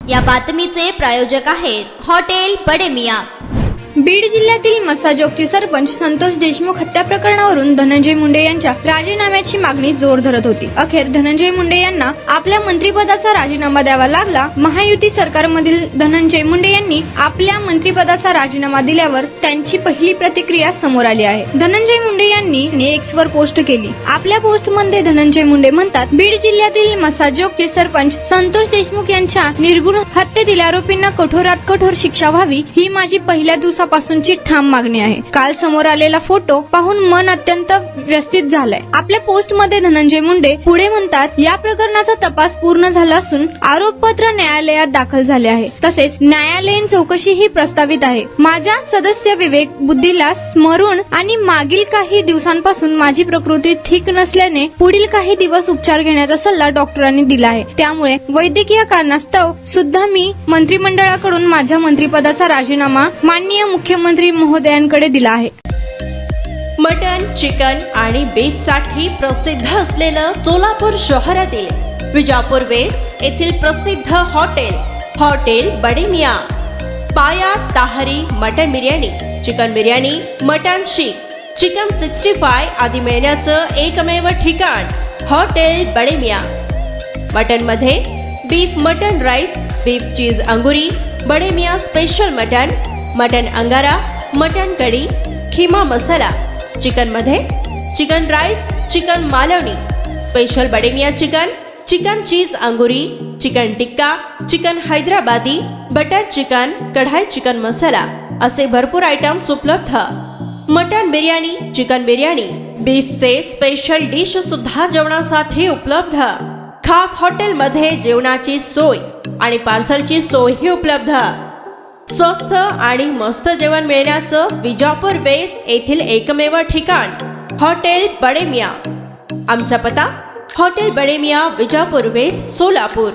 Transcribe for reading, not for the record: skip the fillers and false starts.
या बातमीचे प्रायोजक आहेत हॉटेल बडे मियां। बीड जिल्ह्यातील मसाजोगचे सरपंच संतोष देशमुख हत्या प्रकरणावरून धनंजय मुंडे यांच्या राजीनाम्याची मागणी जोर धरत होती। अखेर धनंजय मुंडे यांना आपल्या मंत्रिपदाचा राजीनामा द्यावा लागला। महायुती सरकारमधील धनंजय मुंडे यांनी आपल्या मंत्रिपदाचा राजीनामा दिल्यावर त्यांची पहिली प्रतिक्रिया समोर आली आहे। धनंजय मुंडे यांनी एक्स वर पोस्ट केली। आपल्या पोस्टमध्ये धनंजय मुंडे म्हणतात, बीड जिल्ह्यातील मसाजोगचे सरपंच संतोष देशमुख यांच्या निर्गुण हत्येतील आरोपींना कठोरात कठोर शिक्षा व्हावी ही माझी पहिल्या पासूनची ठाम मागणी आहे। काल समोर आलेला फोटो पाहून मन अत्यंत व्यथित झालंय। आपल्या पोस्ट मध्ये धनंजय मुंडे पुढे म्हणतात, या प्रकरणाचा तपास पूर्ण झाला असून आरोपपत्र न्यायालयात दाखल झाले आहे। तसेच न्यायालयीन चौकशीही प्रस्तावित आहे। माझ्या सदस्य विवेक बुद्धीला स्मरून आणि मागील काही दिवसांपासून माझी प्रकृती ठीक नसल्याने पुढील काही दिवस उपचार घेण्याचा सल्ला डॉक्टरांनी दिला आहे। त्यामुळे वैद्यकीय कारणास्तव सुद्धा मी मंत्रिमंडळाकडून माझ्या मंत्रिपदाचा राजीनामा माननीय मुख्यमंत्री महोदयांकडे दिला आहे। मटन, चिकन आणि बीफ साठी प्रसिद्ध असलेलं सोलापूर शहरातील विजापूर वेस्ट येथील प्रसिद्ध hotel Bade Miyan. Paya tahari mutton biryani, chicken biryani, mutton seekh, chicken 65 आदी मिळण्याचं एकमेव ठिकाण हॉटेल बडे मियां। मटन मध्ये beef mutton rice, beef cheese angoori, Bade Miyan special mutton angara, mutton kadhi, keema masala. Chicken मध्ये chicken rice, chicken Malvani, special Bade Miyan chicken cheese angoori, chicken tikka, chicken Hyderabadi, butter chicken, kadai chicken masala असे भरपूर आयटम्स उपलब्ध। मटन बिर्याणी, चिकन बिर्याणी, बीफचे स्पेशल डिश सुद्धा जेवणासाठी उपलब्ध। खास हॉटेलमध्ये जेवणाची सोय आणि पार्सलची सोयही उपलब्ध। स्वस्त आणि मस्त जेवण मिळण्याचं विजापूर वेस्ट येथील एकमेव ठिकाण हॉटेल बडे मियां। आमचा पत्ता हॉटेल बडे मियां, विजापूर वेस्ट, सोलापूर।